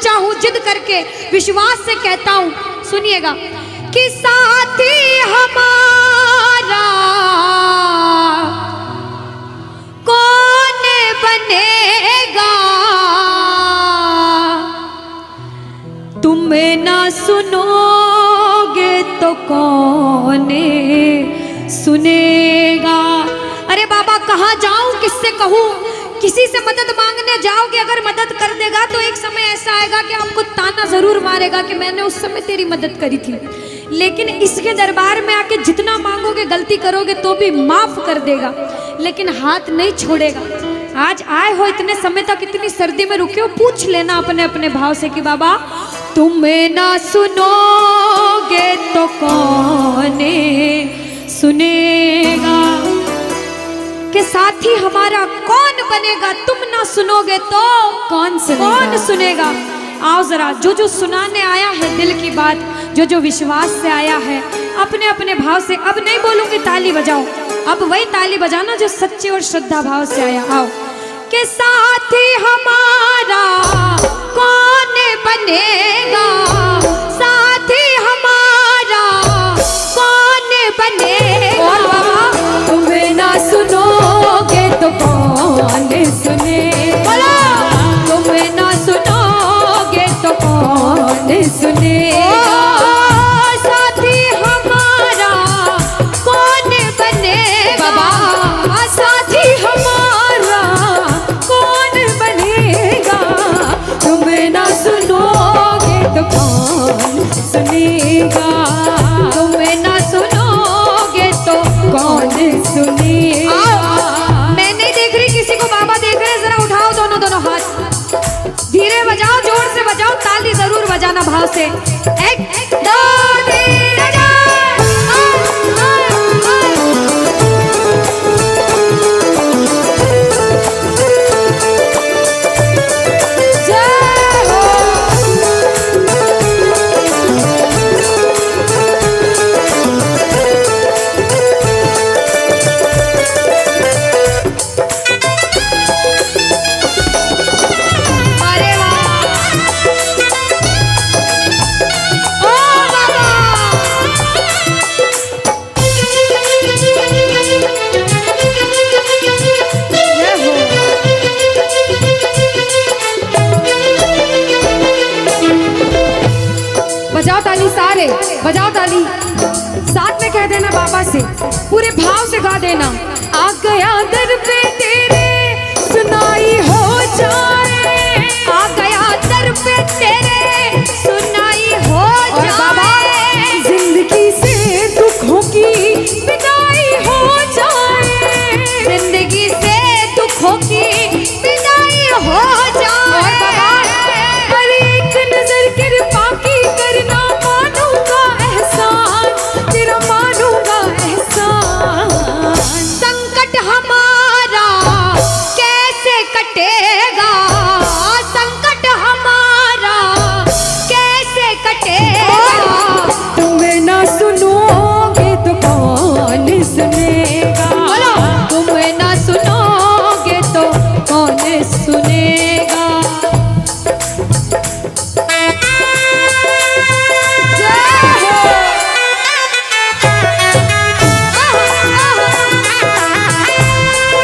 सच्चा हूँ, जिद करके विश्वास से कहता हूँ। सुनिएगा कि साथी हमारा कौन बनेगा, तुम ना सुनोगे तो कौन सुनेगा। अरे बाबा कहाँ जाऊं, किससे कहूं, किसी से मदद मांगने जाओगे, अगर मदद कर देगा तो एक समय ऐसा आएगा कि आपको ताना जरूर मारेगा कि मैंने उस समय तेरी मदद करी थी। लेकिन इसके दरबार में आके जितना मांगोगे, गलती करोगे तो भी माफ कर देगा, लेकिन हाथ नहीं छोड़ेगा। आज आए हो इतने समय तक, इतनी सर्दी में रुके हो, पूछ लेना अपने अपने भाव से कि बाबा तुम ना सुनोगे तो कौन सुनेगा, के साथी हमारा कौन बनेगा, तुम ना सुनोगे तो कौन सुनेगा। आओ जरा, जो जो सुनाने आया है दिल की बात, जो जो विश्वास से आया है, अपने अपने भाव से, अब नहीं बोलूंगी ताली बजाओ, अब वही ताली बजाना जो सच्चे और श्रद्धा भाव से आया। आओ के साथी हमारा कौन बनेगा, साथी हमारा कौन बनेगा, और बाबा तुम्हें ना सुनोगे तो कौन सुनेगा, तुम्हें ना सुनोगे तो कौन सुनेगा, साथी हमारा कौन बनेगा, साथी हमारा कौन बनेगा, तुम्हें ना सुनोगे तो कौन सुनेगा, तुम्हें ना सुनोगे तो कौन सुनेगा। मैं नहीं देख रही किसी को, बाबा देख रहे हैं, जरा उठाओ दोनों दोनों हाथ, धीरे बजाओ, जोर से बजाओ, ताली जरूर बजाना भाव से। एक दो तीन बजाओ ताली, सारे बजाओ ताली, साथ में कह देना बाबा से, पूरे भाव से गा देना। आ गया दर पे तेरे सुनाई हो जाए, आ गया दर पे तेरे सुनाई हो जाए, जिंदगी से दुखों की विदाई हो जाए, जिंदगी से दुखों की विदाई हो जाए, पर एक नजर कृपा की करना, मानूंगा एहसान तेरा, मानूंगा एहसान, संकट हमारा कैसे कटेगा, संकट हमारा कैसे कटेगा, तुम्हें ना सुनोगे तो कौन सुनेगा, तुम्हें ना सुनोगे तो कौन सुनेगा।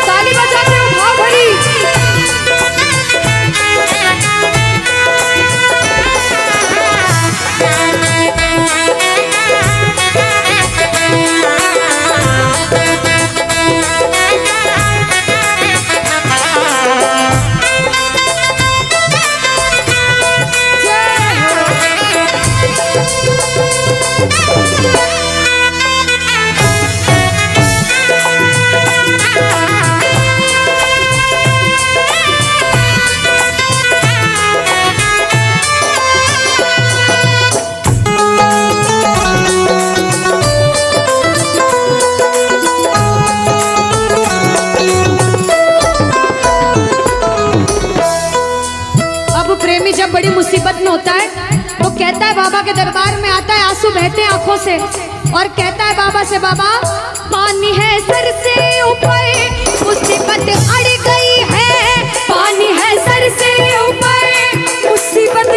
ताली बजाते हो भाव भरी, जब बड़ी मुसीबत में होता है तो कहता है, बाबा के दरबार में आता है, आंसू बहते हैं आंखों से, और कहता है बाबा से, बाबा पानी है सर से ऊपर, मुसीबत अड़ गई है, पानी है सर से ऊपर, मुसीबत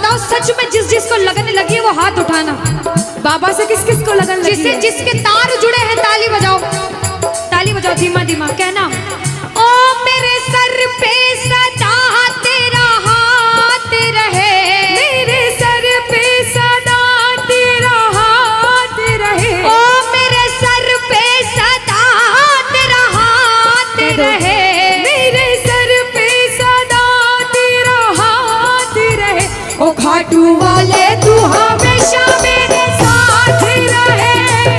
बताओ सच में जिस जिसको लगन लगी है वो हाथ उठाना। बाबा से किस किस को लगन लगी जिससे है? जिसके तार जुड़े हैं ताली बजाओ, ताली बजाओ धीमा धीमा, कहना ओ मेरे सर पे सदा तेरा हाथ रहे, मेरे सर पे सदा तेरा हाथ रहे, ओ मेरे सर पे सदा तेरा हाथ रहे, मेरे सर पे सदा तेरा हाथ रहे। ओ खाटू वाले तू हमेशा मेरे साथ रहे,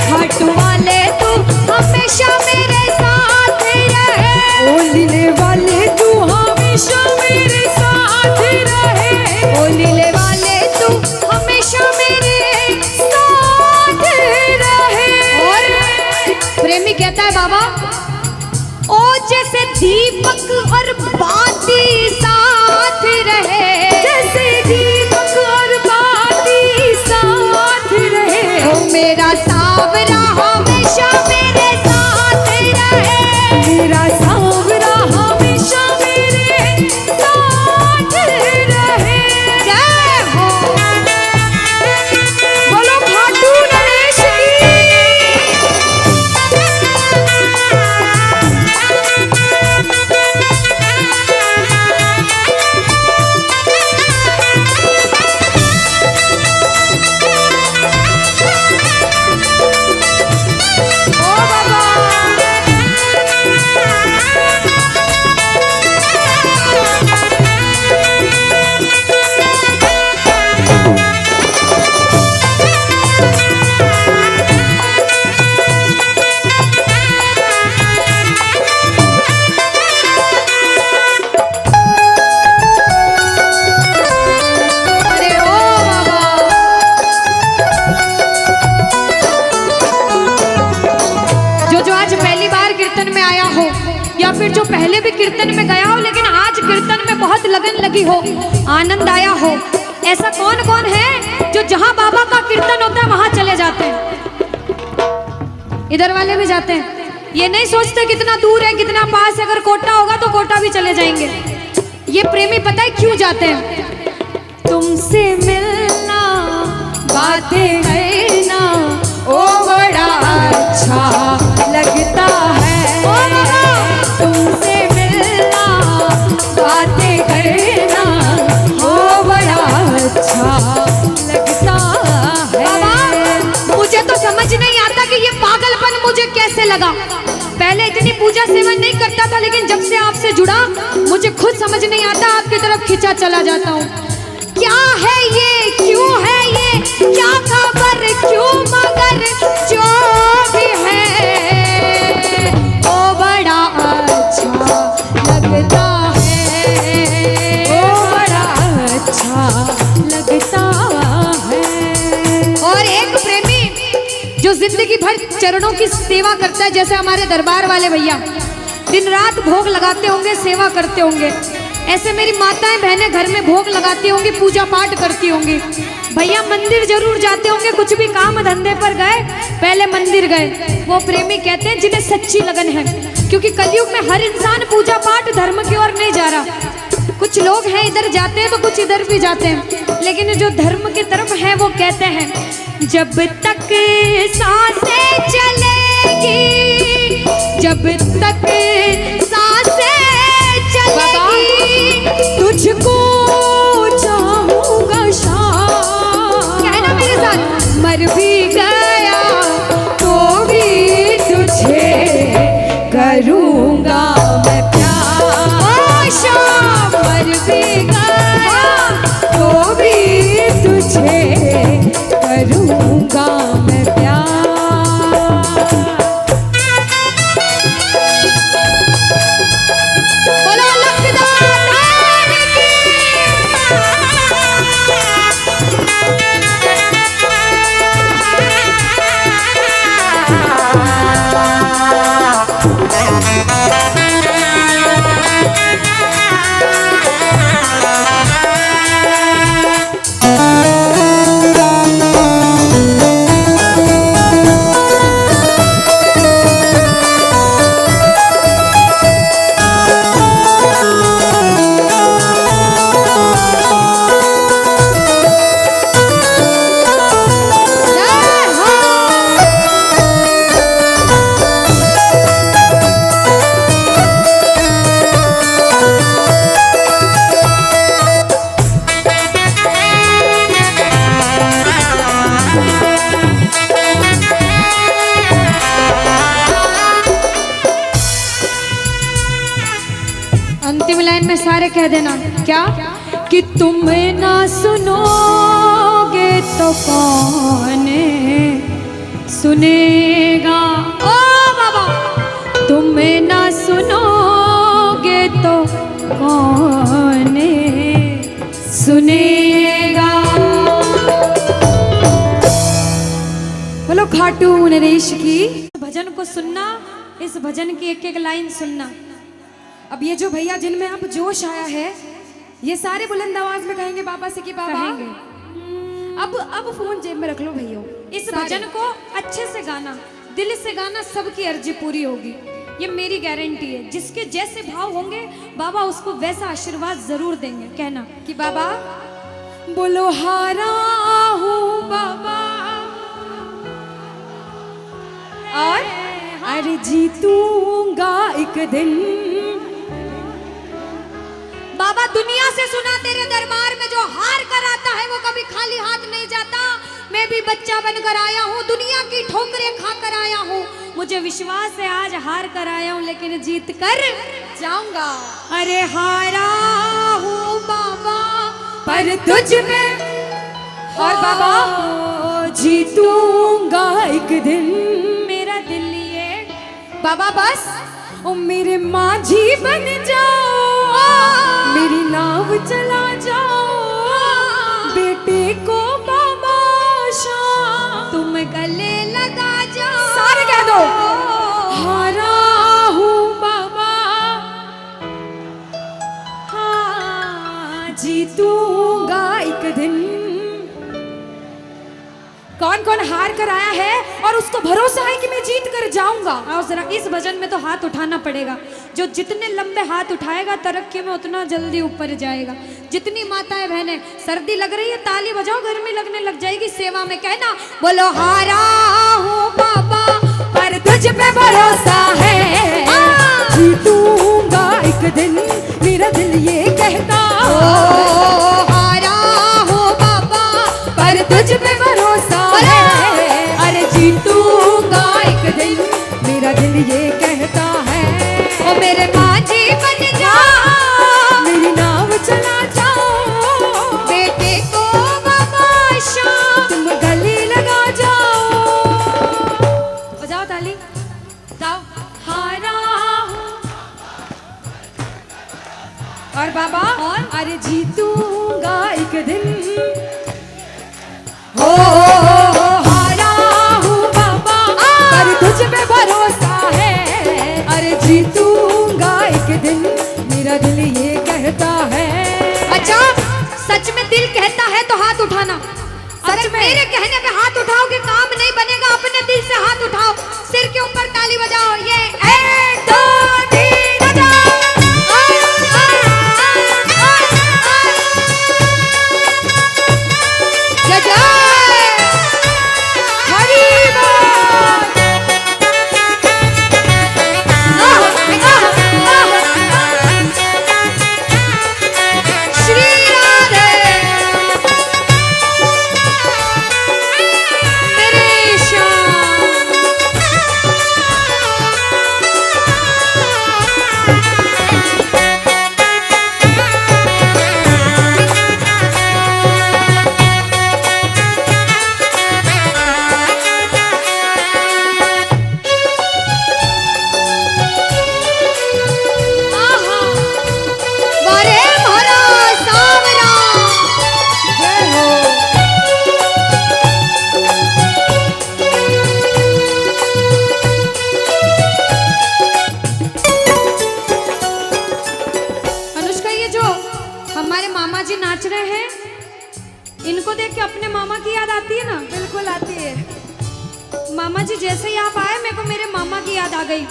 खाटू वाले तू हमेशा मेरे साथ रहे, ओ लीले वाले तू हमेशा मेरे साथ रहे, ओ लीले वाले तू हमेशा मेरे साथ रहे। और प्रेमी कहता है बाबा ओ जैसे दीपक और बाती साथ रहे, जैसे दीपक और बाती साथ रहे, ओ मेरा सावरा हमेशा मेरे साथ रहे, मेरा सांवरा हमेशा मेरे साथ रहे। जय हो बोलो खाटू नरेश ओ बाबा। अरे ओ बाबा, जो आज पहली बार कीर्तन में आया हो या फिर जो पहले भी कीर्तन में गया हो लेकिन आज कीर्तन में बहुत लगन लगी हो, आनंद आया हो, ऐसा कौन कौन है जो जहां बाबा का कीर्तन होता है वहां चले जाते हैं? इधर वाले भी जाते हैं, ये नहीं सोचते कितना दूर है कितना पास है, अगर कोटा होगा तो कोटा भी चले जाएंगे। ये प्रेमी पता है क्यों जाते हैं? तुमसे मिलना बातें करना ओ बड़ा अच्छा लगता है, ओ बाबा। तुमसे मिलना बातें करना ओ बड़ा अच्छा लगता है। बाबा मुझे तो समझ नहीं आता कि ये पागलपन मुझे कैसे लगा। पहले इतनी पूजा सेवन नहीं करता था लेकिन जब से आपसे जुड़ा मुझे खुद समझ नहीं आता, आपकी तरफ खिंचा चला जाता हूँ। क्या है ये, क्यों है ये, क्या खबर, क्यों मगर जो भी है ओ बड़ा अच्छा लगता है, ओ बड़ा अच्छा लगता है। और एक प्रेमी जो जिंदगी भर चरणों की सेवा करता है, जैसे हमारे दरबार वाले भैया दिन रात भोग लगाते होंगे, सेवा करते होंगे, ऐसे मेरी माताएं बहनें घर में भोग लगाती होंगी, पूजा पाठ करती होंगी। भैया मंदिर जरूर जाते होंगे, कुछ भी काम धंधे पर गए पहले मंदिर गए। वो प्रेमी कहते हैं जिन्हें सच्ची लगन है, क्योंकि कलयुग में हर इंसान पूजा पाठ धर्म की ओर नहीं जा रहा। कुछ लोग हैं इधर जाते हैं तो कुछ इधर भी जाते हैं, लेकिन जो धर्म की तरफ है वो कहते हैं जब तक सांसें चलेगी, जब तक सांसें चलेगी तुझको चाहूंगा शाम, कहना मेरे साथ, मर भी गया तो भी तुझे करूंगा मैं प्यार। ओ शाम, मर भी गया तो भी तुझे करूंगा मैं प्यार। सारे कह देना क्या कि तुम ना सुनोगे तो कौन सुनेगा। ओ बाबा, तुम ना सुनोगे तो कौन सुनेगा। बोलो खाटू नरेश की। भजन को सुनना, इस भजन की एक एक लाइन सुनना। अब ये जो भैया जिनमें अब जोश आया है, ये सारे बुलंद आवाज में कहेंगे बाबा से कि बाबा अब फोन जेब में रख लो भैया। इस भजन को अच्छे से गाना, दिल से गाना, सबकी अर्जी पूरी होगी, ये मेरी गारंटी है। जिसके जैसे भाव होंगे बाबा उसको वैसा आशीर्वाद जरूर देंगे। कहना कि बाबा बोलो हारा हूँ बाबा और अरे जीतूंगा एक दिन। बाबा दुनिया से सुना तेरे दरबार में जो हार कर आता है वो कभी खाली हाथ नहीं जाता। मैं भी बच्चा बनकर आया हूँ, दुनिया की ठोकरें खाकर आया हूँ। मुझे विश्वास है आज हार कर आया हूँ लेकिन जीत कर जाऊंगा। अरे हारा हूँ बाबा पर तुझ में और बाबा जीतूंगा एक दिन। मेरा दिल ये बाबा बस ओ मेरे माझी बन जाओ, मेरी नाव चला जाओ, बेटे को बाबा शाम तुम गले लगा जाओ। सारे कह दो हारा हूँ बाबा, हाँ जीतूंगा एक दिन। कौन कौन हार कर आया है और उसको भरोसा है कि मैं जीत कर जाऊंगा। आओ जरा इस भजन में तो हाथ उठाना पड़ेगा। जो जितने लंबे हाथ उठाएगा तरक्की में उतना जल्दी ऊपर जाएगा। जितनी माताएं बहनें सर्दी लग रही है ताली बजाओ, गर्मी लगने लग जाएगी सेवा में। कहना बोलो हारा हूँ बाबा पर तुझ पे भरोसा है, जीतूंगा एक दिन मेरा दिल ये कहता। हारा हूँ बाबा पर तुझ पे भरोसा है, अरे जीतूंगा एक दिन मेरा दिल ये कहता है। ओ मेरे माझी बन जाओ, मेरी नाव चला जाओ, बेटे को बाबा शाम तुम गले लगा जाओ। बजाओ ताली जाओ। हारा और बाबा और अरे जीतूंगा एक दिन। हो हारा हूँ बाबा पर तुझ पे भरोसा है, अरे जीतूंगा एक दिन मेरा दिल ये कहता है। अच्छा सच में दिल कहता है तो हाथ उठाना। सच में मेरे कहने पे हाथ उठाओगे काम नहीं बनेगा। अपने दिल से हाथ उठाओ, सिर के ऊपर ताली बजाओ। ये 1 2 3 बजाओ। नाच रहे हैं, इनको देख के अपने मामा की याद आती है ना? बिल्कुल आती है। मामा जी जैसे ही आप आए मेरे को मेरे मामा की याद आ गई।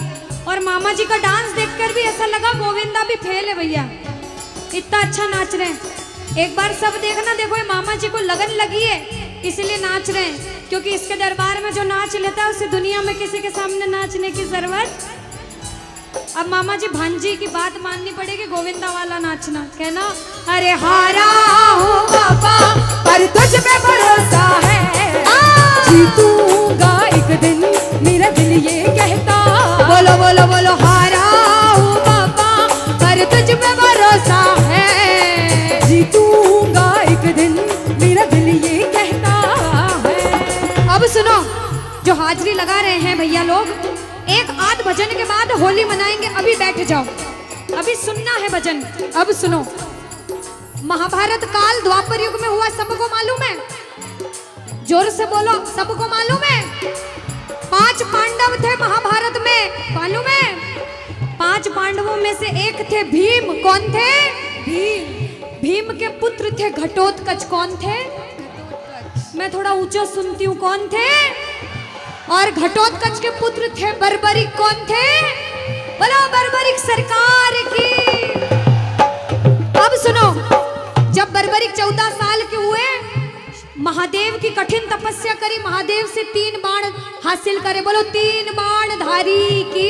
और मामा जी का डांस देखकर भी ऐसा लगा गोविंदा भी फेल है भैया, इतना अच्छा नाच रहे हैं। एक बार सब देखना, देखो ये मामा जी को लगन लगी है इसलिए नाच रहे हैं, क्योंकि इसके दरबार में जो नाच लेता है उसे दुनिया में किसी के सामने नाचने की जरूरत। अब मामा जी भांजी की बात माननी पड़ेगी, गोविंदा वाला नाचना। कहना अरे हारा हूँ बाबा पर तुझ पे भरोसा है, जीतूंगा एक दिन मेरा दिल ये कहता। बोलो बोलो बोलो हारा हूँ बाबा पर तुझ पे भरोसा जो हाजिरी लगा रहे हैं भैया लोग, एक आध भजन के बाद होली मनाएंगे। अभी बैठ जाओ, अभी सुनना है भजन। अब सुनो, महाभारत काल द्वापर युग में हुआ, सबको मालूम है? जोर से बोलो, सबको मालूम है? 5 पांडव थे महाभारत में, मालूम है? 5 पांडवों में से एक थे भीम। कौन थे? भीम। भीम के पुत्र थे घटोत्कच। कौन थे? मैं थोड़ा ऊंचा सुनती हूँ। कौन थे? और घटोत्कच के पुत्र थे बर्बरिक। कौन थे? बोलो बर्बरिक सरकार की। अब सुनो, जब बर्बरिक 14 साल के हुए, महादेव की कठिन तपस्या करी, महादेव से 3 बाण हासिल करे। बोलो 3 बाण धारी की।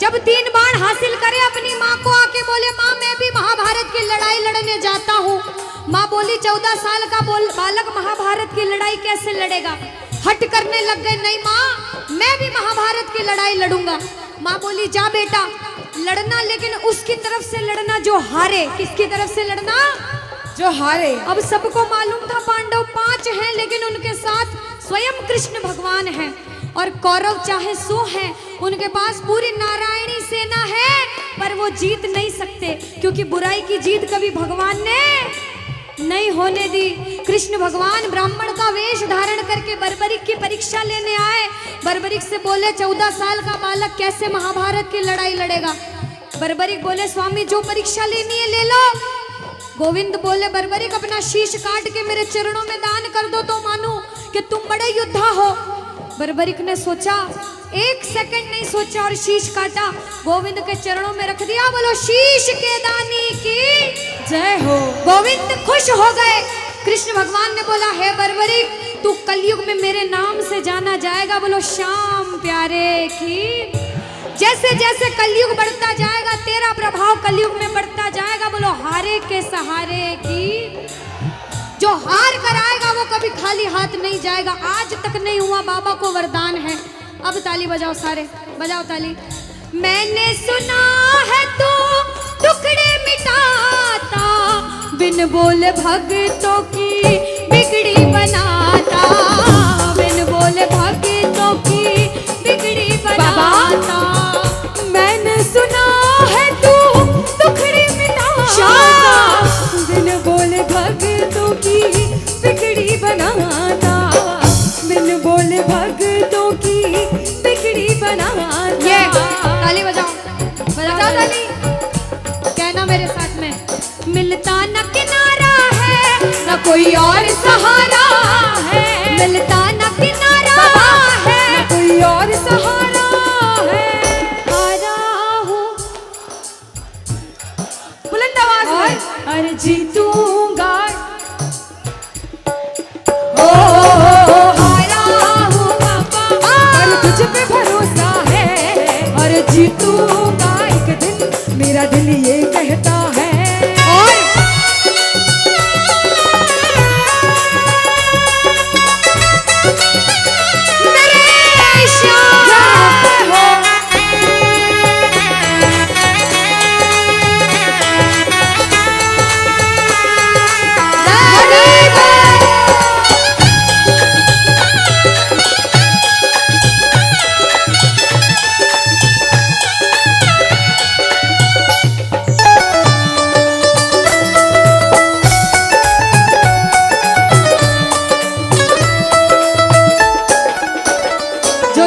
जब 3 बाण हासिल करे, अपनी माँ को आके बोले, माँ मैं भी महाभारत की लड़ाई लड़ने जाता हूँ। माँ बोली 14 साल का बालक महाभारत की लड़ाई कैसे लड़ेगा? हट करने लग गए, नहीं माँ मैं भी महाभारत की लड़ाई लड़ूंगा। माँ बोली जा बेटा लड़ना, लेकिन उसकी तरफ से लड़ना जो हारे। किसकी तरफ से लड़ना? जो हारे। अब सबको मालूम था पांडव 5 हैं, लेकिन उनके साथ स्वयं कृष्ण भगवान हैं। और कौरव चाहे 100 हैं, उनके पास पूरी नारायणी सेना है, पर वो जीत नहीं सकते, क्योंकि बुराई की जीत कभी भगवान ने नहीं होने दी। कृष्ण भगवान ब्राह्मण का वेश धारण करके बर्बरिक की परीक्षा लेने आए। बर्बरिक से बोले 14 साल का बालक कैसे महाभारत की लड़ाई लड़ेगा? बर्बरिक बोले स्वामी जो परीक्षा लेनी है ले लो। गोविंद बोले बर्बरिक अपना शीश काट के मेरे चरणों में दान कर दो तो मानूं कि तुम बड़े योद्धा हो। बर्बरिक ने सोचा, 1 सेकंड नहीं सोचा और शीश काटा, गोविंद के चरणों में रख दिया। बोलो शीश के दानी की जय हो। गोविंद खुश हो गए। कृष्ण भगवान ने बोला हे बर्बरिक तू कलयुग में मेरे नाम से जाना जाएगा। बोलो श्याम प्यारे की। जैसे जैसे कलयुग बढ़ता जाएगा तेरा प्रभाव कलयुग में बढ़ता जाएगा। बोलो हारे के सहारे की। जो हार कर आएगा वो कभी खाली हाथ नहीं जाएगा। आज तक नहीं हुआ, बाबा को वरदान है। अब ताली बजाओ, सारे बजाओ ताली। मैंने सुना है तू टुकड़े मिटाता, बिन बोले भक्तों की बिगड़ी बनाता, बिन बोले भक्तों की बिगड़ी बनाता। मैंने सुना है तू टुकड़े मिटाता, बिन बोले भक्तों की बिगड़ी बनाता, बिन बोले भक्तों की बिगड़ी बनाता। ये ताली बजाओ, बजाओ ताली। कहना मेरे साथ में, मिलता न किनारा है न कोई और सहारा है, मिलता न किनारा है न कोई और सहारा है। हारा हूँ बुलंद आवाज में, अरे जीतूंगा। हारा हूँ बाबा, और तुझ पे भरोसा है, और जीतूंगा एक दिन, मेरा दिल ये कहता है। और मेरे श्याम हो।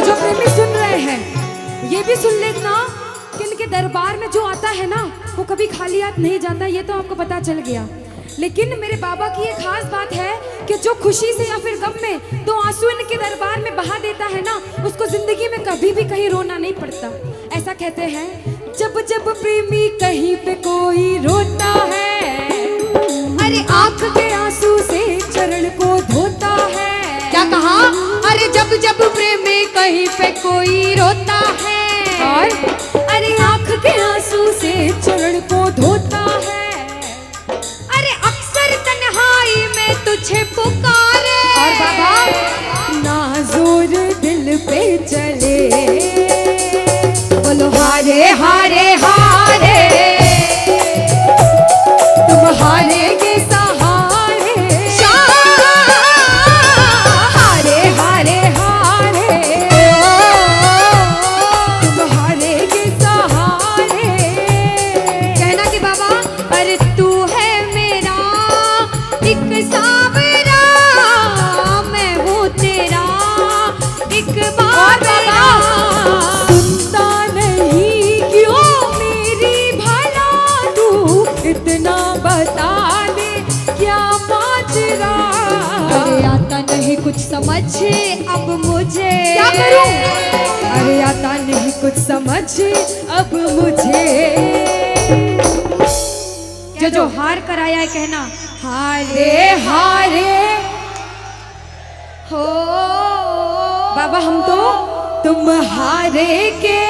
जो प्रेमी सुन रहे हैं ये भी सुन लेना कि इनके दरबार में जो आता है ना वो कभी खाली हाथ नहीं जाता। ये तो आपको पता चल गया। लेकिन मेरे बाबा की एक खास बात है कि जो खुशी से या फिर गम में 2 आंसू इनके दरबार में बहा देता है ना, उसको जिंदगी में कभी भी कहीं रोना नहीं पड़ता। ऐसा कहते हैं, जब जब प्रेमी कहीं पे कोई रोता है, अरे आंख के आंसू से चरण को धोता है। क्या कहा? अरे जब जब प्रेमी कहीं पे कोई रोता है, और अरे आंख के आंसू से चरण को धोता है। अरे अक्सर तन्हाई में तुझे पुकारे। और बाबा ना जोर दिल पे चले, बोलो हारे हारे हारे, तुम हारे के सहारे। हारे हारे हारे, कुछ समझ अब मुझे। क्या करूं? अरे आता नहीं कुछ समझ अब मुझे। जो हार कर आया है कहना हारे हारे हो। बाबा हम तो तुम हारे के।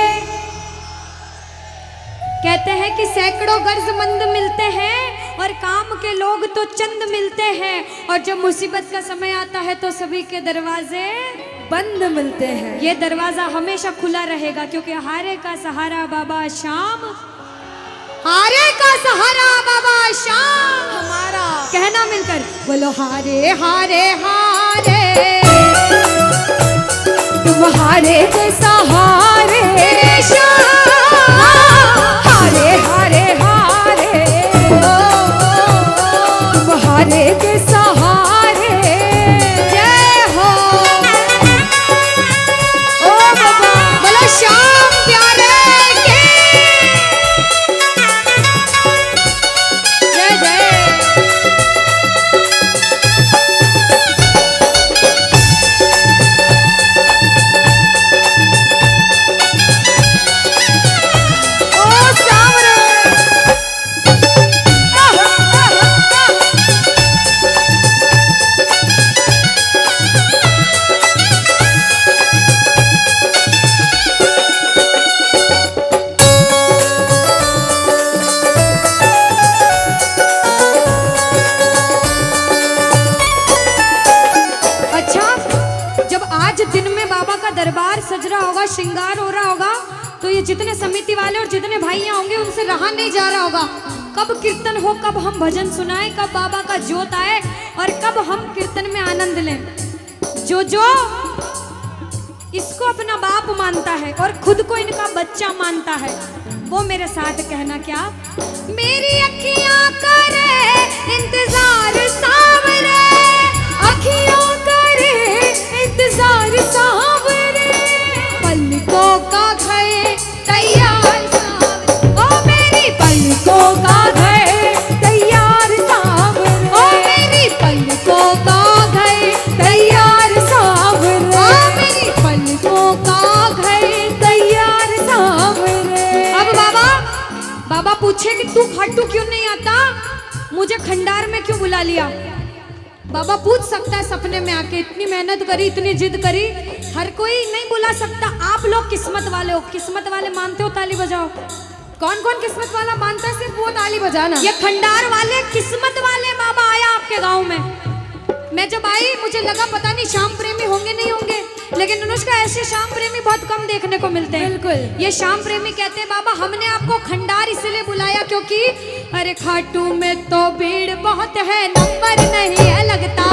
कहते हैं कि सैकड़ों गर्जमंद मिलते हैं और काम के लोग तो चंद मिलते हैं, और जब मुसीबत का समय आता है तो सभी के दरवाजे बंद मिलते हैं। ये दरवाजा हमेशा खुला रहेगा, क्योंकि हारे का सहारा बाबा शाम, हारे का सहारा बाबा शाम हमारा। कहना मिलकर बोलो हारे हारे हारे, तुम हारे के सहारे शाम, हारे हारे हारे, तुम हारे के सहारे। जय हो। ओ बाबा बोलो शाम प्यारे के जय जय। ओ सावरे। अच्छा, जब आज दिन में बाबा का दरबार सज रहा होगा, श्रृंगार हो रहा होगा, तो ये जितने समिति वाले और जितने भाइयां होंगे उनसे रहा नहीं जा रहा होगा। कब कीर्तन हो, कब हम भजन सुनाएं, कब बाबा का जोत आए और कब हम कीर्तन में आनंद लें। जो इसको अपना बाप मानता है और खुद को इनका बच्चा मानता है, वो मेरे साथ कहना क्या। मेरी अखियां करे इंतजार सावरे, अखियों करे इंतजार सावरे, पलकों का गए तैयार सावरे। ओ मेरी पलकों का गए तैयार सावरे, ओ मेरी पलकों का गए तैयार सावरे, ओ मेरी पलकों का गए। तैयार सावरे। अब बाबा पूछे कि तू खाटू क्यों नहीं आता, मुझे खंडार में क्यों बुला लिया। बाबा पूछ सकता है सपने में आके, इतनी मेहनत करी, इतनी जिद करी, हर कोई नहीं बुला सकता। आप लोग किस्मत वाले हो, किस्मत वाले मानते हो, ताली बजाओ। कौन कौन किस्मत वाला मानता है? सिर्फ वो ताली बजाना। ये खंडार वाले किस्मत वाले बाबा आया आपके गांव में। मैं जब आई मुझे लगा पता नहीं श्याम प्रेमी होंगे नहीं होंगे, लेकिन अनुष्का ऐसे श्याम प्रेमी बहुत कम देखने को मिलते हैं। बिल्कुल। ये श्याम प्रेमी कहते हैं बाबा हमने आपको खंडार इसलिए बुलाया क्योंकि अरे खाटू में तो भीड़ बहुत है, नंबर नहीं है लगता।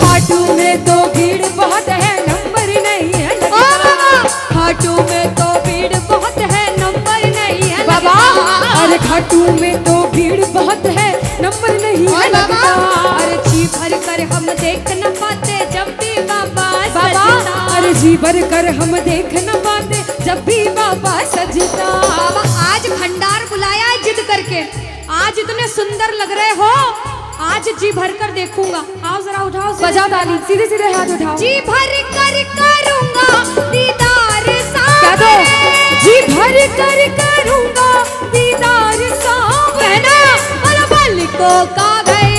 खाटू में तो भीड़ बहुत है, नंबर नहीं है ओ लगता। बाबा खाटू में तो भीड़ बहुत है, नंबर नहीं है बाबा लगता। अरे खाटू में तो भीड़ बहुत है, नंबर नहीं है लगता। अरे जी भर कर हम देख न पाते जब भी बाबा सजता। अरे जी भर कर हम देख न पाते जब भी बाबा सजता। बाबा आज भंडार बुलाया है जिद करके, आज इतने सुंदर लग रहे हो, आज जी भर कर देखूंगा। आओ जरा उठाओ, बजाओ ताली, सीधे सीधे हाथ उठाओ। जी भर कर करूंगा दीदार क्या दो? जी भर कर करूंगा दीदार सावरे, और पलकों का गए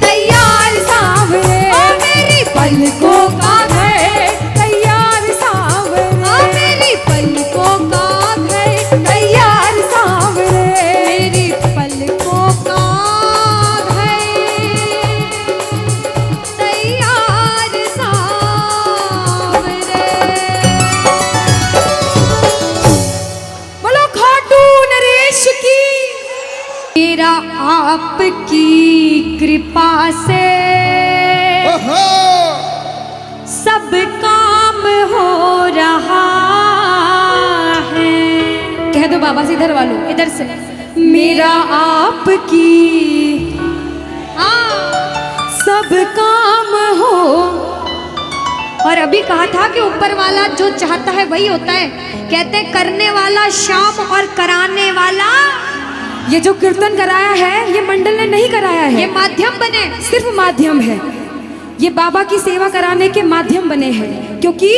तैयार सावरे, ओ मेरी पलकों का गए तैयार सावरे, ओ मेरी पलकों का गए तैयार सावरे, मेरी पलकों का गए तैयार सावरे। बोलो खाटू नरेश की। मेरा आपकी कृपा से सब काम हो रहा है। कह दो बाबा से, इधर वालों इधर से मेरा आपकी सब काम हो। और अभी कहा था कि ऊपर वाला जो चाहता है वही होता है। कहते हैं करने वाला श्याम और कराने वाला। ये जो कीर्तन कराया है ये मंडल ने नहीं कराया है, ये माध्यम बने। सिर्फ माध्यम है। ये बाबा की सेवा कराने के माध्यम बने हैं, क्योंकि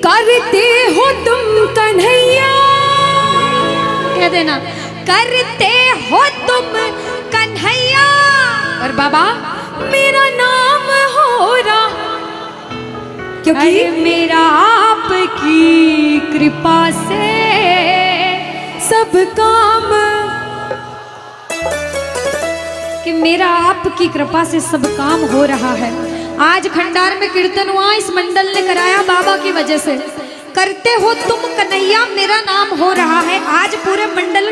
करते हो तुम कन्हैया, कह देना करते हो तुम कन्हैया, और बाबा मेरा नाम हो रहा, क्योंकि अरे मेरा आपकी कृपा से सब काम, कि मेरा आपकी कृपा से सब काम हो रहा है। आज खंडार में कीर्तन हुआ, इस मंडल ने कराया बाबा की वजह से। करते हो तुम कन्हैया मेरा नाम हो रहा है। आज पूरे मंडल,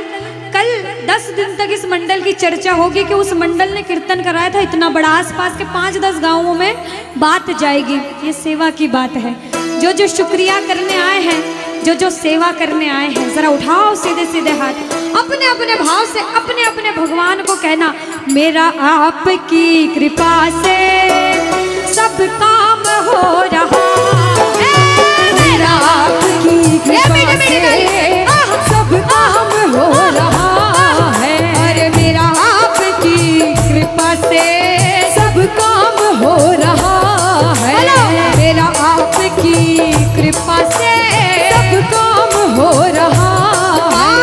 कल 10 दिन तक इस मंडल की चर्चा होगी कि उस मंडल ने कीर्तन कराया था इतना बड़ा, आसपास के 5-10 गांवों में बात जाएगी। ये सेवा की बात है। जो जो शुक्रिया करने आए हैं, जो जो सेवा करने आए हैं, जरा उठाओ सीधे सीधे हाथ, अपने अपने भाव से अपने अपने भगवान को कहना, मेरा आपकी कृपा से सब काम हो रहा है, मेरा आपकी कृपा से सब काम हो रहा है, अरे मेरा आपकी कृपा से सब काम हो रहा है, मेरा आपकी कृपा से सब काम हो रहा है।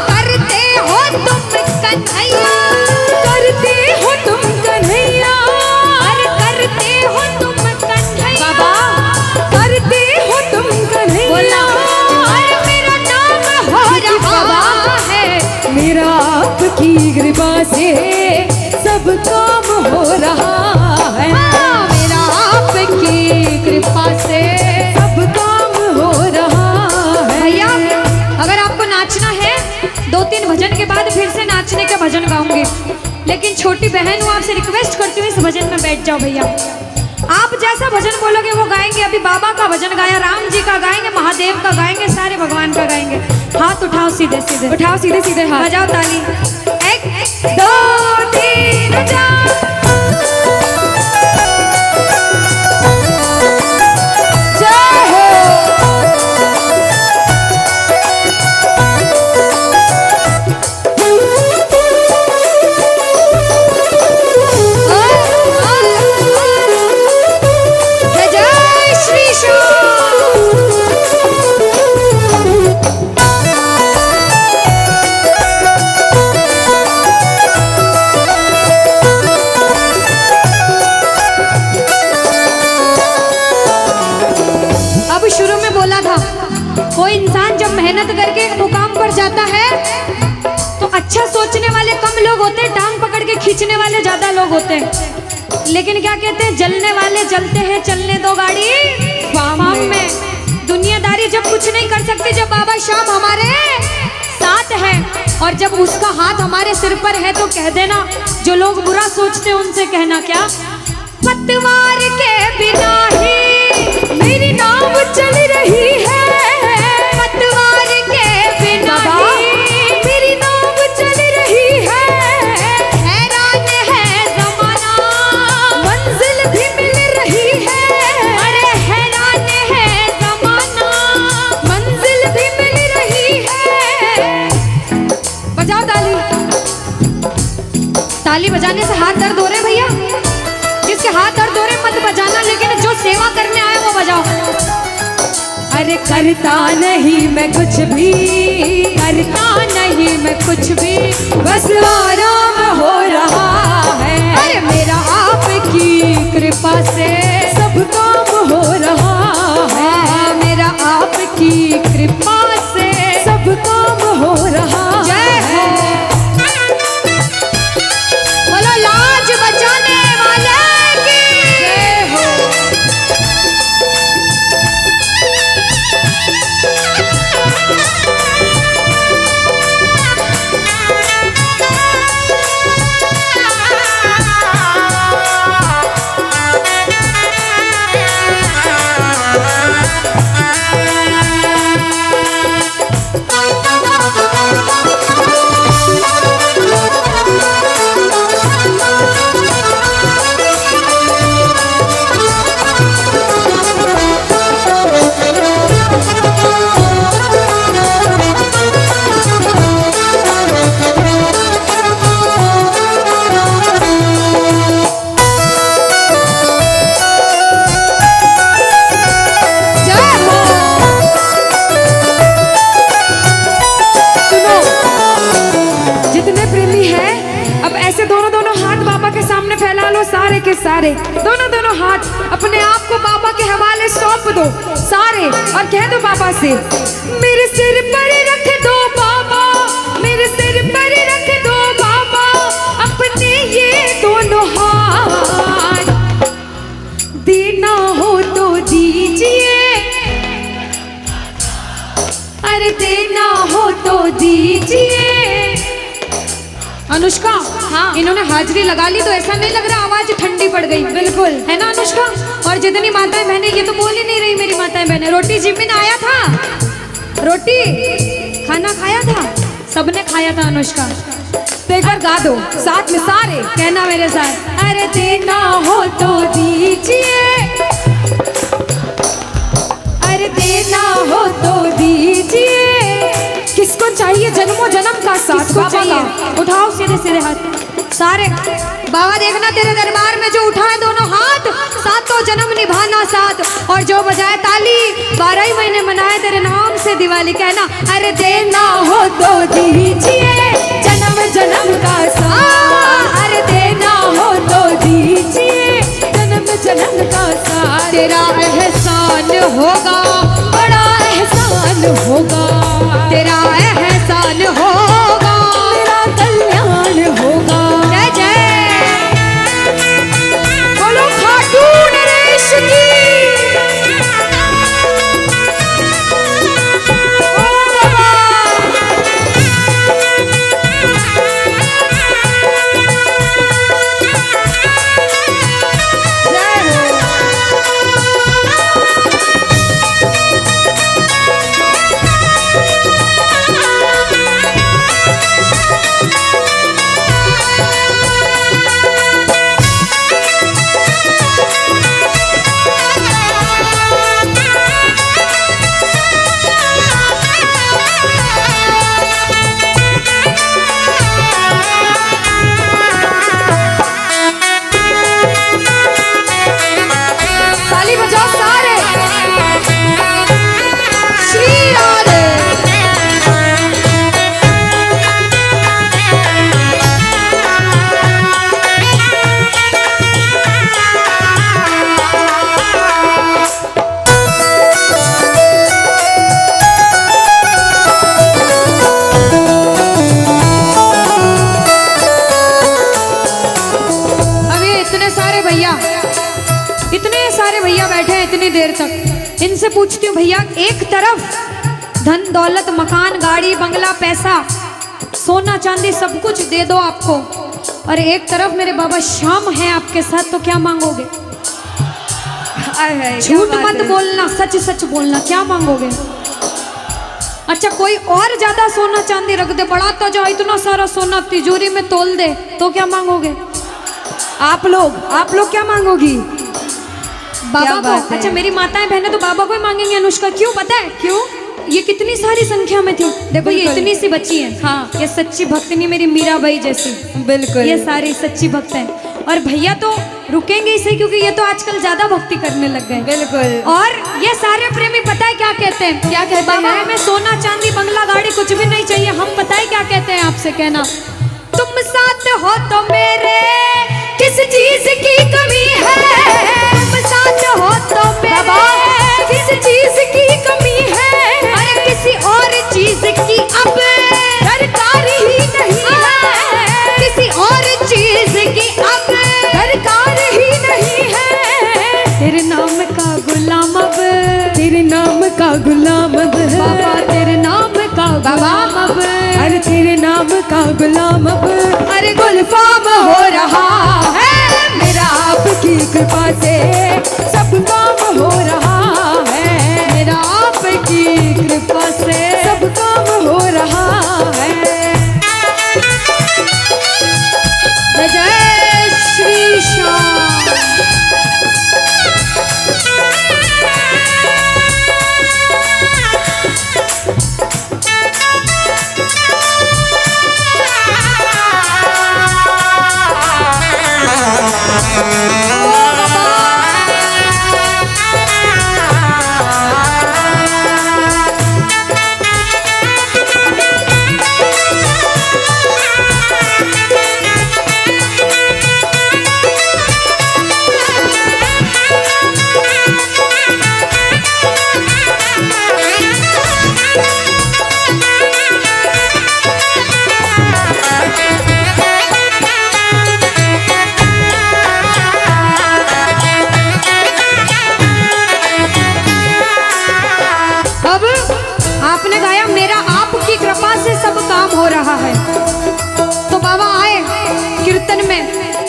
करते हो तुम कन्हैया, करते हो तुम कन्हैया, अरे करते हो तुम कन्हैया, बाबा करते हो तुम कन्हैया, बोला अरे मेरा नाम हो रहा है, मेरा आपकी कृपा से सब काम हो रहा है, मेरा आपकी कृपा से सब काम हो रहा है। भैया अगर आपको नाचना है 2-3 भजन के बाद फिर से नाचने का भजन गाऊंगी, लेकिन छोटी बहन हूँ, आपसे रिक्वेस्ट करती हूँ इस भजन में बैठ जाओ भैया। आप जैसा भजन बोलोगे वो गाएंगे। अभी बाबा का भजन गाया, राम जी का गाएंगे, महादेव का गाएंगे, सारे भगवान का गाएंगे। हाथ उठाओ सीधे सीधे, उठाओ सीधे सीधे हाथ, बजाओ ताली, 1 2 3 4। जय हो। जय जय श्री श्याम। अब शुरू में बोला था, कोई इंसान जब मेहनत करके एक मुकाम पर जाता है तो अच्छा सोचने वाले कम लोग होते हैं, टांग पकड़ के खींचने वाले ज्यादा लोग होते हैं। लेकिन क्या कहते हैं, जलने वाले जलते हैं, चलने दो गाड़ी फार्म में। दुनियादारी जब कुछ नहीं कर सकती, जब बाबा श्याम हमारे साथ है और जब उसका हाथ हमारे सिर पर है, तो कह देना, जो लोग बुरा सोचते हैं उनसे कहना क्या, पतवार के बिना ही मेरी नाव चल रही है, पतवार के बिना ही मेरी नाव चल रही है, हैरान है जमाना, मंजिल भी मिल रही है, अरे हैरान है जमाना, मंजिल भी मिल रही है। बजाओ ताली। ताली बजाने से हाथ दर्द हो रहे भैया, जिसके हाथ दर्द हो रहे मत बजाना, लेकिन जो सेवा करने आए वो बजाओ। अरे करता नहीं मैं कुछ भी, करता नहीं मैं कुछ भी, बस आराम हो रहा है, अरे मेरा आपकी कृपा से सब काम हो रहा है, मेरा आपकी कृपा से सब काम हो रहा जय हो। बोलो लाज बचाने वाले की जय हो। सारे, दोनों दोनों हाथ अपने आप को बाबा के हवाले सौंप दो सारे, और कह दो बाबा से, मेरे सिर पर रख दो बाबा, मेरे सिर पर रख दो बाबा अपने ये दोनों हाथ, देना हो तो दीजिए, अरे देना हो तो दीजिए। अनुष्का, हाँ, इन्होंने हाजिरी लगा ली तो ऐसा नहीं लग रहा आवाज ठंडी पड़ गई? बिल्कुल, है ना अनुष्का? और जितनी माताएं बहनें, ये तो बोल ही नहीं रही मेरी माताएं बहनें। रोटी जिमिन आया था, रोटी खाना खाया था, सबने खाया था अनुष्का। तो एक बार गा दो साथ में सारे, कहना मेरे साथ, अरे देना हो तो दीजिए, अरे देना हो तो दीजिए। किसको चाहिए जन्मों जन्म का साथ? किसको चाहिए? उठाओ सीधे सीधे हाथ सारे। बाबा देखना तेरे दरबार में जो उठाए दोनों हाथ, सातों जन्म निभाना साथ, और जो बजाए ताली 12 ही महीने मनाए तेरे नाम से दिवाली, कहना अरे देना हो तो दीजिए जन्म जन्म का साथ, अरे देना हो तो दीजिए जन्म जन्म का साथ। तेरा एहसान होगा, बड़ा एहसान होगा, तेरा एहसान होगा, मेरा कल्याण होगा। जय जय बोलो खाटू नरेश की। इतनी देर तक इनसे पूछती हूँ, भैया एक तरफ धन दौलत मकान गाड़ी बंगला पैसा सोना चांदी सब कुछ दे दो आपको, और एक तरफ मेरे बाबा शाम है आपके साथ, तो क्या मांगोगे? झूठ मत बोलना, सच सच बोलना, क्या मांगोगे? अच्छा कोई और ज्यादा सोना चांदी रख दे, बढ़ा तो जाओ इतना सारा सोना तिजोरी में तोल दे, तो क्या मांगोगे? आप लोग क्या मांगोगी? बाबा को। अच्छा मेरी माताएं बहनें तो बाबा को ही मांगेंगे अनुष्का, क्यों पता है? क्यों? ये कितनी सारी संख्या में थी, देखो ये इतनी सी बच्ची है, हाँ ये सच्ची भक्तनी मेरी मीराबाई जैसी, बिल्कुल ये सारी सच्ची भक्त हैं। और भैया तो रुकेंगे इसे, क्योंकि ये तो आजकल ज्यादा भक्ति करने लग गए, बिल्कुल। और ये सारे प्रेमी पता है क्या कहते हैं? क्या कहते हैं? बाबा हमें सोना चांदी बंगला गाड़ी कुछ भी नहीं चाहिए, हम पता है क्या कहते हैं आपसे, कहना तुम साथ हो तो मेरे किस चीज की कमी है, तुम साथ हो तो मेरे किस चीज की कमी है, अरे किसी और चीज की अब दरकार ही नहीं है, किसी और चीज की अब दरकार ही नहीं है। तेरे नाम का गुलाम अब, तेरे नाम का गुलाम अब बाबा, तेरे नाम का गुलाम अब, अरे तेरे नाम का गुलाम अब, अरे गुलफाम हो रहा है मेरा आपकी कृपा से, सब काम हो रहा है मेरा आपकी कृपा से, सब काम हो रहा है। जय श्री श्याम।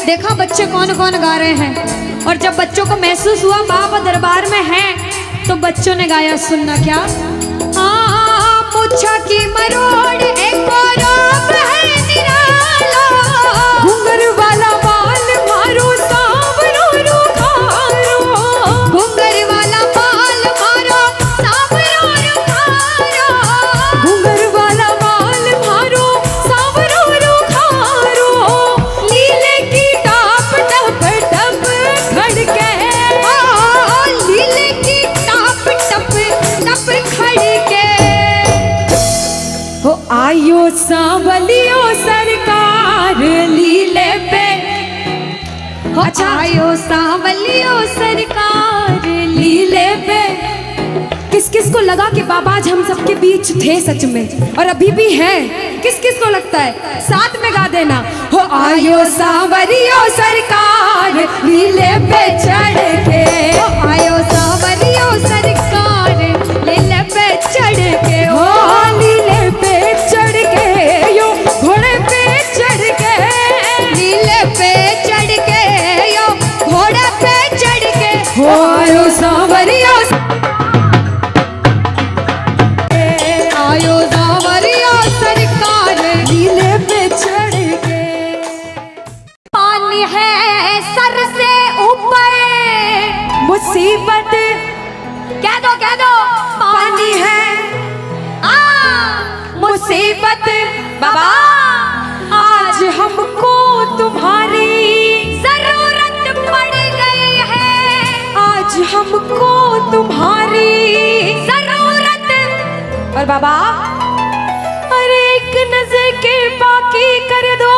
देखा बच्चे कौन कौन गा रहे हैं, और जब बच्चों को महसूस हुआ बाबा दरबार में हैं, तो बच्चों ने गाया, सुनना क्या। मुच्छा की मरोड़ एक और है निराला, घुंघर वाला बाल मारो सांवरो रुखारो, घुंघर वाला बाल मारो सांवरो रुखारो, घुंघर वाला बाल मारो सांवरो रुखारो, लीले की टाप टप टप खड़के, लीले की टाप टप टप खड़के, हो आयो सांवलियो सरकार लीले पे। अच्छा, आयो सांवलियो सरकार लीले पे। किस किस को लगा कि बाबा आज हम सबके बीच थे सच में, और अभी भी हैं? किस किस को लगता है? साथ में गा देना, हो आयो सांवरियो सरकार लीले पे चढ़ के, हो आयो सांवलियो सरकार लीले पे चढ़ के, हो लीले पे चढ़ के, यो घोड़े पे चढ़ के, लीले पे चढ़ के, यो घोड़े पे चढ़ के, हो आयो सांवरियो आयो सांवरियो सरकार लीले पे चढ़ के। पानी है सर से ऊपर, मुसीबत कह दो पानी है, मुसीबत बाबा आज हमको तुम्हारी जरूरत पड़ गई है, आज हमको तुम्हारी जरूरत। और बाबा अरे एक नजर के बाकी कर दो,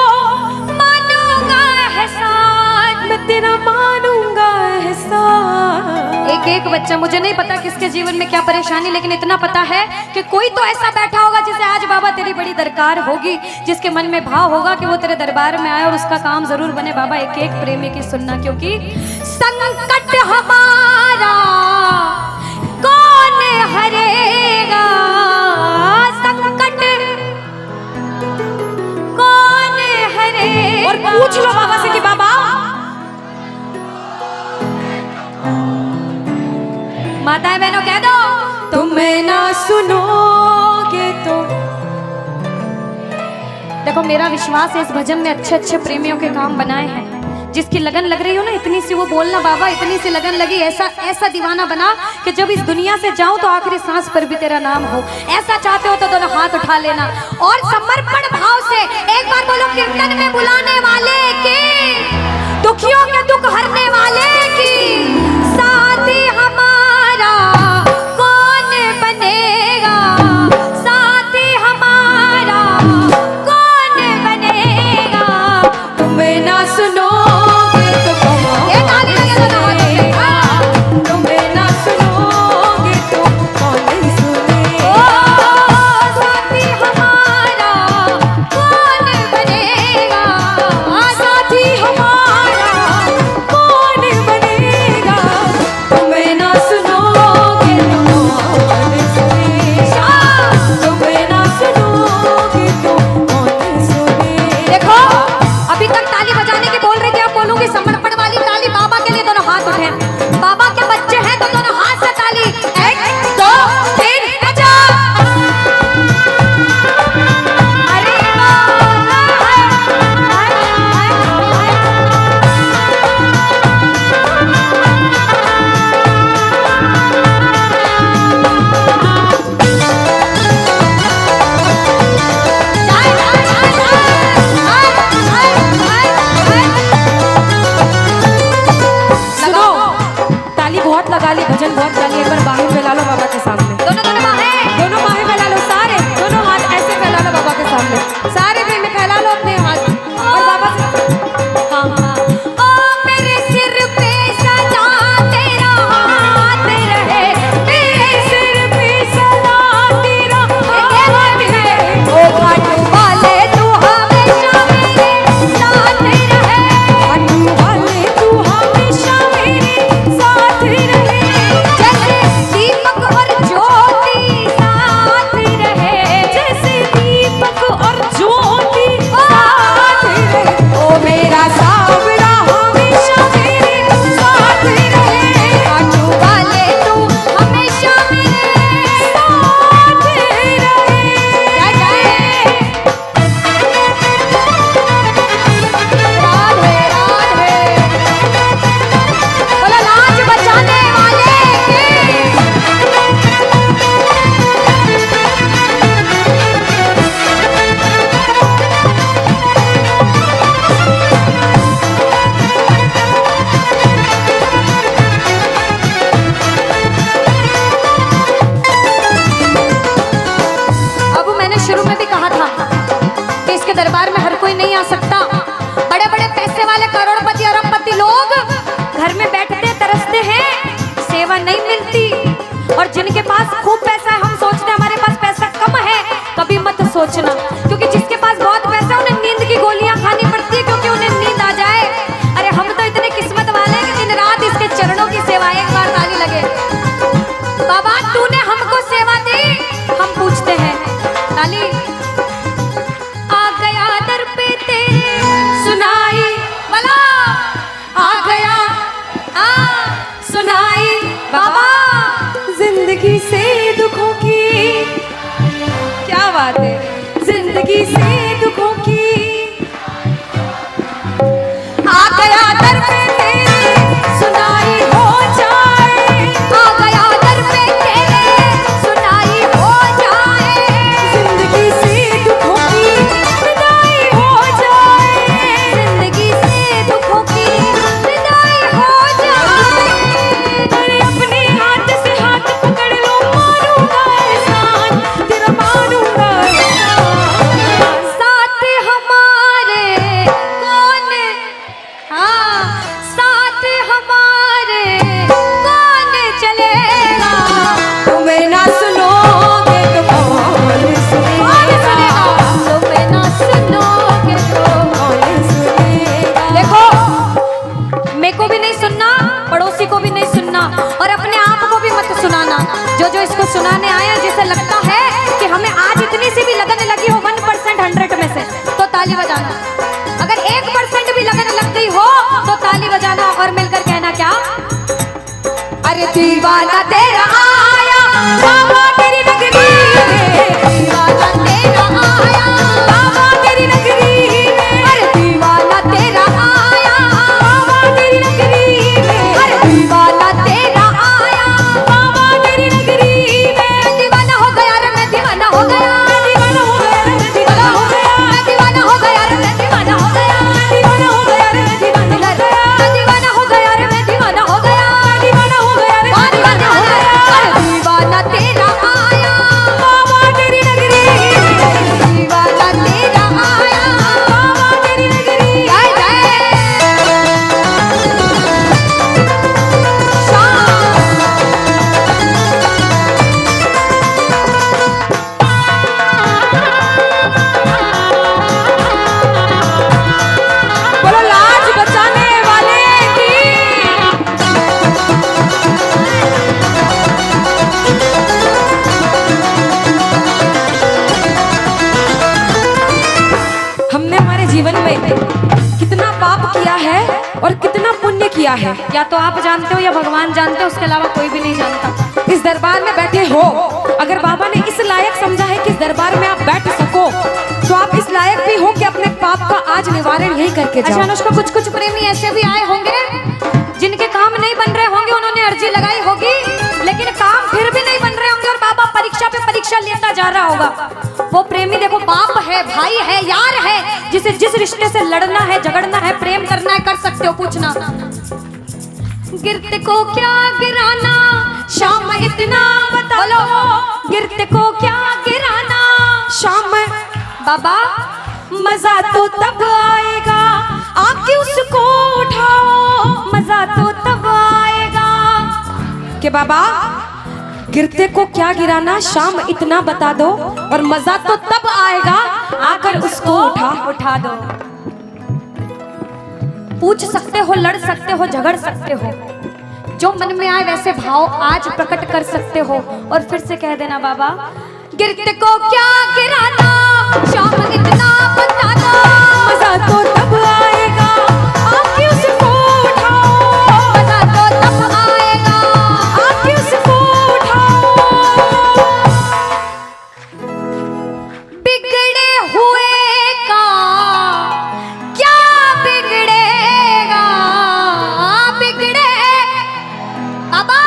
मानूंगा एहसान, मैं तेरा मानूंगा एहसान। एक एक बच्चा, मुझे नहीं पता किसके जीवन में क्या परेशानी, लेकिन इतना पता है कि कोई तो ऐसा बैठा होगा जिसे आज बाबा तेरी बड़ी दरकार होगी, जिसके मन में भाव होगा कि वो तेरे दरबार में आए और उसका काम जरूर बने। बाबा एक एक प्रेमी की सुनना, क्योंकि संकट हमारा कौन हरेगा, संकट कौन हरेगा। और पूछ लो बाबा से कि बाबा माताएं बहनों कह दो, तुम्हें ना सुनोगे तो। देखो मेरा विश्वास है इस भजन में अच्छे अच्छे प्रेमियों के काम बनाए हैं। जिसकी लगन लग रही हो ना, इतनी सी वो बोलना बाबा, इतनी सी लगन लगी, ऐसा ऐसा दीवाना बना कि जब इस दुनिया से जाऊं तो आखिरी सांस पर भी तेरा नाम हो। ऐसा चाहते हो तो दोनों हाथ उठा लेना और समर्पण भाव से एक बार बोलो, कीर्तन में बुलाने वाले की, दुखियों के दुख हरने वाले की, साथी हमारा कौन बनेगा, साथी हमारा कौन बनेगा। तुम्हें ना सुनो तुम्हें ना सुनोगे तो कौन सुनेगा। साथी हमारा कौन बनेगा, साथी हमारा कौन बनेगा। तुम्हें ना सुनोगे तो कौन सुनेगा। तुम्हें ना सुनोगे तो कौन सुनेगा। देखो अभी तक ताली बजाने की बोल रही थी, अब बोलूंगी समर्पण वाली ताली। बाबा के लिए दोनों हाथ उठे, बाबा के बच्चे हैं तो दोनों हाथ से ताली, 1 2 3 बजा। अरे सुनो, ताली बहुत लगा ली, भजन बहुत गा ली, एक बार बाहें फैला लो बाबा के सामने। दोनों दोनों बाहें, दोनों बाहें फैला लो, सारे दोनों हाथ ऐसे फैला लो बाबा के सामने। सारे प्रेमी फैला लो अपने हाथ और बाबा से हाँ हाँ। ओ मेरे सिर पे सदा तेरा हाथ रहे, मेरे सिर पे सदा तेरा हाथ रहे, ओ घाट वाले तू हमेशा मेरे साथ रहे, घाट वाले तू हमेशा मेरे साथ रहे। जैसे दीप बात है। जिंदगी से दुखों की आ गया दर पे तेरे, सुनाई हो जाए। आ गया दर पे तेरे, सुनाई हो जाए। जिंदगी से दुखों की विदाई हो जाए। जिंदगी से दुखों की विदाई हो जाए। अरे अपने हाथ से हाथ पकड़ लो, मारूंगा एहसान तेरा, मारूंगा एहसान। साथ हमारे कौन, हाँ साथ हमारे कौन चलेगा। तुम्हें ना सुनोगे तो कौन सुनेगा। तुम्हें ना सुनोगे तो कौन सुनेगा। देखो, मेरे को भी नहीं सुनना, पड़ोसी को भी नहीं सुनना, और अपने आप को भी मत सुनाना। जो जो इसको सुनाने आया, जिसे लगता है कि हमें आज इतनी सी भी लगन लगी हो 1% 100 में से, तो ताली बजाना। अगर 1% भी लगन लग गई हो तो ताली बजाना और मिलकर कहना क्या, अरे दीवाना तेरा आया बाबा तेरी नगरी में। दीवाना तेरा आया, बाबा तेरी नगरी में। अरे दीवाना तेरा आया, बाबा तेरी नगरी में। अरे दीवाना तेरा आया। बाबा तेरी नगरी में। मैं दीवाना हो गया रे, मैं दीवाना हो गया। दीवाना हो गया रे, मैं दीवाना हो गया। मैं दीवाना हो गया रे, मैं दीवाना हो गया। दीवाना हो गया रे, मैं दीवाना हो गया। मैं दीवाना हो गया रे, मैं दीवाना हो गया। दीवाना हो गया रे, मैं दीवाना हो गया। अरे दीवाना तेरा आया, बाबा तेरी नगरी में। दीवाना तेरा आया। बाबा तेरी नगरी में। जय जय बोलो लाज बचाने वाले की। हमने हमारे जीवन में कितना पाप किया है और कितना पुण्य किया है, या तो आप जानते हो या भगवान जानते हो, उसके अलावा कोई भी नहीं जानता। इस दरबार में बैठे हो। अगर बाबा ने इस लायक समझा है कि इस दरबार में आप बैठ सको, तो आप इस लायक भी हो कि अपने पाप का आज निवारण यही करके अच्छा जाओ। अनुष्का, कुछ कुछ प्रेमी ऐसे भी आए होंगे जिनके काम नहीं बन रहे होंगे, उन्होंने अर्जी लगाई होगी लेकिन काम फिर भी नहीं बन रहे होंगे, और बाबा परीक्षा पे परीक्षा लेता जा रहा होगा। वो प्रेमी देखो, बाप है, भाई है, यार है, जिसे जिस रिश्ते से लड़ना है, झगड़ना है, प्रेम करना है, कर सकते हो। पूछना, गिरते को क्या गिराना, शाम इतना बता लो, गिरते को क्या गिराना। शाम बाबा मजा तो तब आएगा आके उसको उठाओ। मजा तो तब आएगा के बाबा गिरते को क्या गिराना, शाम इतना बता दो, और मजा तो तब आएगा आकर उसको उठा दो। पूछ सकते हो, लड़ सकते हो, झगड़ सकते हो, जो मन में आए वैसे भाव आज प्रकट कर सकते हो, और फिर से कह देना, बाबा गिरते को क्या गिराना, शाम इतना बता दो। मजा तो तब आएगा आके उसको उठाओ। मजा तो तब आएगा आके उसको उठाओ। बिगड़े हुए का क्या बिगड़ेगा, बिगड़े बाबा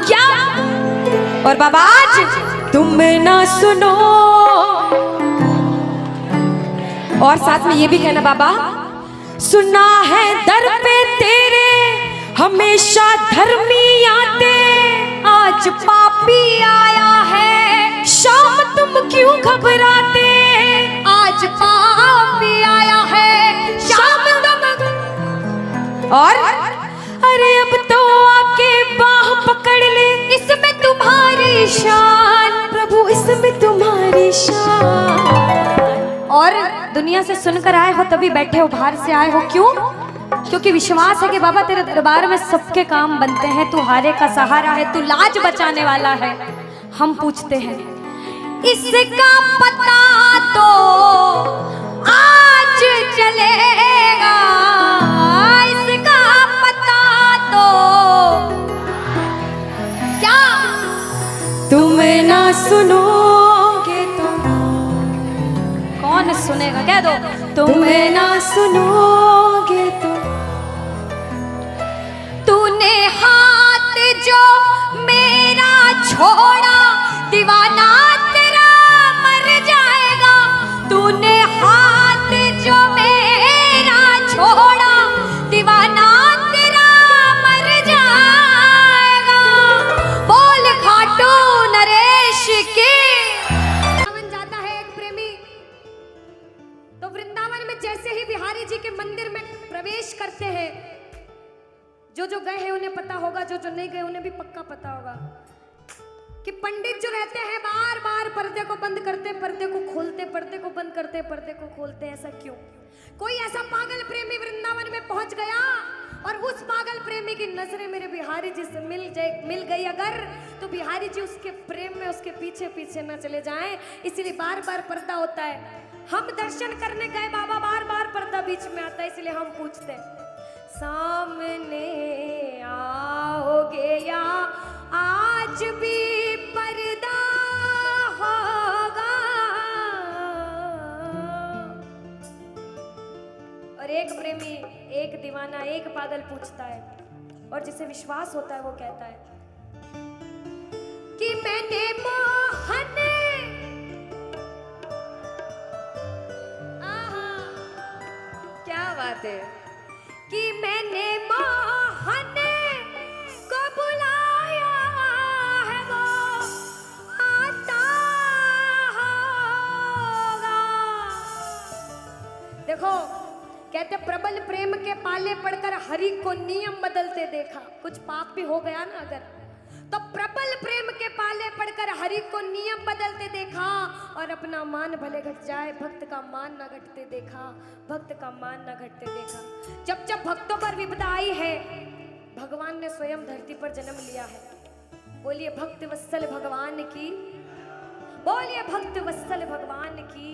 क्या और बाबा आज तुम ना सुनो। और साथ में ये भी कहना, बाबा सुना है दर पे तेरे हमेशा धर्मी आते, आज पापी आया है, शाम तुम क्यों घबराते। आज पापी आया है, शाम तुम। और अरे अब तो आके बाह पकड़ ले, इसमें तुम्हारी शान प्रभु इसमें तुम्हारी शान। और दुनिया से सुनकर आए हो तभी बैठे हो, बाहर से आए हो क्यों? क्योंकि विश्वास है कि बाबा तेरे दरबार में सबके काम बनते हैं, तू हारे का सहारा है, तू लाज बचाने वाला है। हम पूछते हैं, इसका पता तो आज चलेगा, इसका पता तो क्या तुम ना सुनोगे तो दो। तुम ना सुनोगे तो तूने हाथ जो मेरा छोड़ा दीवाना तेरा मर जाएगा। तूने हाथ जो मेरा छोड़ा दीवाना तेरा मर जाएगा। बोल खाटू नरेश की। वृंदावन जाता है एक प्रेमी, तो वृंदावन में जैसे ही बिहारी जी के मंदिर में प्रवेश करते हैं, जो गए हैं उन्हें पता होगा, जो नहीं गए उन्हें भी पक्का पता होगा कि पंडित जो रहते हैं बार बार पर्दे को बंद करते, पर्दे को खोलते, पर्दे को बंद करते, पर्दे को खोलते। ऐसा क्यों? कोई ऐसा पागल प्रेमी वृंदावन में पहुंच गया और उस पागल प्रेमी की नजरें मेरे बिहारी जी से मिल गई अगर, तो बिहारी जी उसके प्रेम में उसके पीछे पीछे न चले जाएं, इसलिए बार बार पर्दा होता है। हम दर्शन करने गए बाबा, बार बार पर्दा बीच में आता है, इसलिए हम पूछते सामने आओगे या आज भी पर्दा होगा। और एक प्रेमी, एक दीवाना, एक पागल पूछता है, और जिसे विश्वास होता है वो कहता है कि मैंने मोहन, क्या बात है, कि मैंने मोहन को बुलाया है वो आता होगा। देखो कहते प्रबल प्रेम के पाले पड़कर हरि को नियम बदलते देखा। कुछ पाप भी हो गया ना अगर, तो प्रबल प्रेम के पाले पड़कर हरि को नियम बदलते देखा, और अपना मान भले घट जाए भक्त का मान न घटते देखा, भक्त का मान न घटते देखा। जब जब भक्तों पर विपदा आई है, भगवान ने स्वयं धरती पर जन्म लिया है। बोलिए भक्त वत्सल भगवान की, बोलिए भक्त वत्सल भगवान की।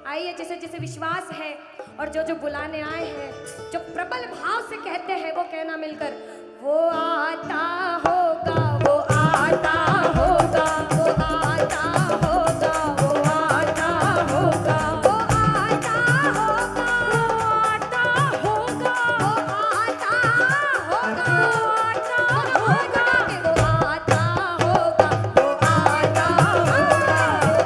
आइए जिसे जिसे विश्वास है और जो बुलाने आए हैं, जो प्रबल भाव से कहते हैं वो कहना मिलकर, वो आता होगा, वो आता होगा, वो आता होगा, वो आता होगा, वो आता होगा, वो आता होगा, वो आता होगा, वो आता होगा, वो आता होगा,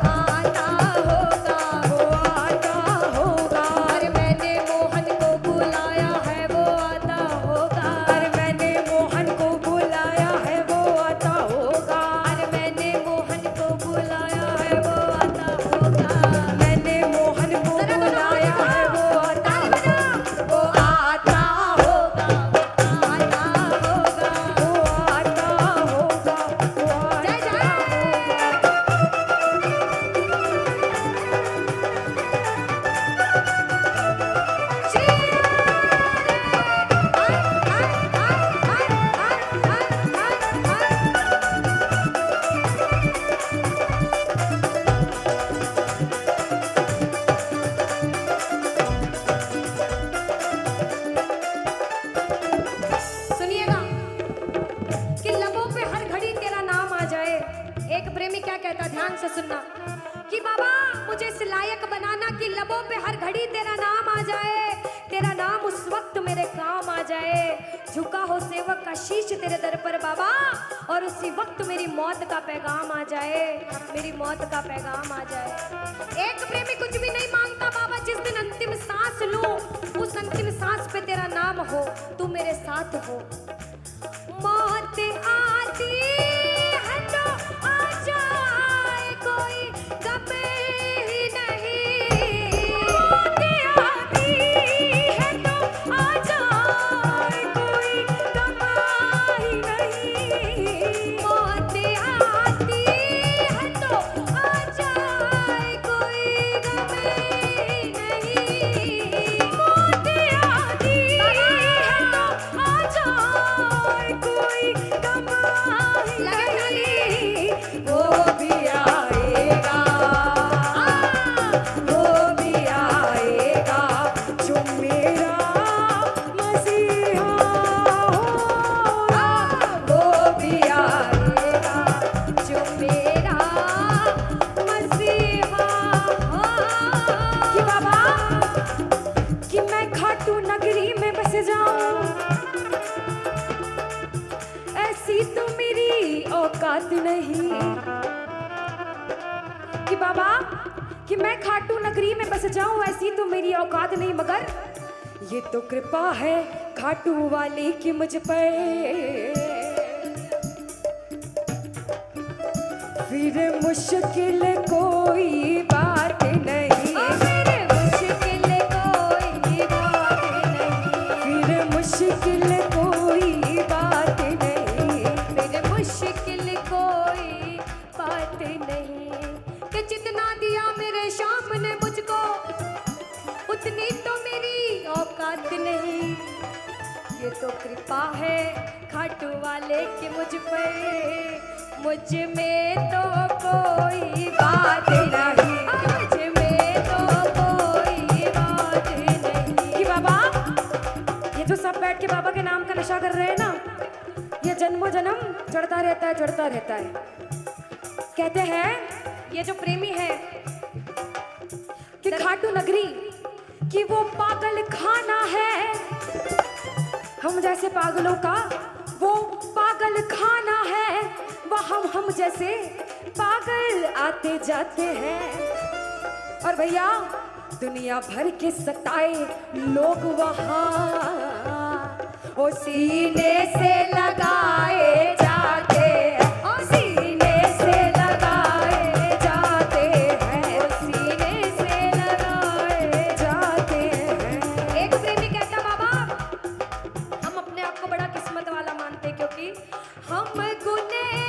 वो आता होगा, वो आता होगा। अरे मैंने मोहन को बुलाया है वो आता होगा। अरे मैंने मोहन को बुलाया है वो आता होगा। अरे मैंने मोहन को बुलाया है वो आता होगा। मैंने मोहन को बुलाया है वो आता होगा। वो आता होगा, वो आता होगा, वो आता होगा, वो आता होगा। सुनिएगा कि लबों पे हर घड़ी तेरा नाम आ जाए। एक प्रेमी क्या कहता, ध्यान से सुनना, कि बाबा मुझे इस लायक बनाना कि लबों पे हर घड़ी तेरा नाम आ जाए, तेरा नाम उस वक्त मेरे काम आ जाए। झुका हो सेवक का शीश तेरे दर पर बाबा, और उसी वक्त मेरी मौत का पैगाम आ जाए, मेरी मौत का पैगाम आ जाए। एक प्रेमी कुछ भी नहीं मांगता बाबा, जिस दिन अंतिम सांस लूं उस अंतिम सांस पे तेरा नाम हो, तू मेरे साथ हो। मौत आती है तो आ जाए, कोई गम ही नहीं। मौत आती है तो आ जाए, कोई गम ही नहीं। मौत आती है तो आ जाए, कोई गम ही नहीं। मौत आती है तो आ जाए, औकात नहीं कि बाबा कि मैं खाटू नगरी में बस जाऊं, ऐसी तो मेरी औकात नहीं, मगर ये तो कृपा है खाटू वाली की मुझ पर। फिर मुश्किल कोई बात नहीं, फिर मुश्किल कोई बात नहीं, फिर मुश्किल कोई बात नहीं, फिर मुश्किल कोई बात नहीं। कि जितना दिया मेरे शाम ने मुझको, उतनी तो मेरी औकात नहीं। ये तो कृपा है खाटू वाले की मुझ पर, मुझ में तो कोई बात नहीं, मुझ में तो कोई बात नहीं। कि बाबा ये जो सब बैठ के बाबा के नाम का नशा कर रहे हैं ना, ये जन्मों जन्म चढ़ता रहता है, चढ़ता रहता है। कहते हैं ये जो प्रेमी है कि खाटू नगरी कि वो पागल खाना है, हम जैसे पागलों का वो पागल खाना है, वहाँ हम जैसे पागल आते जाते हैं। और भैया दुनिया भर के सताए लोग वहाँ वो सीने से लगाए जाते हैं, ओ सीने से लगाए जाते हैं, ओ सीने से लगाए जाते हैं। एक प्रेमी कहता बाबा हम अपने आप को बड़ा किस्मत वाला मानते, क्योंकि हम गुने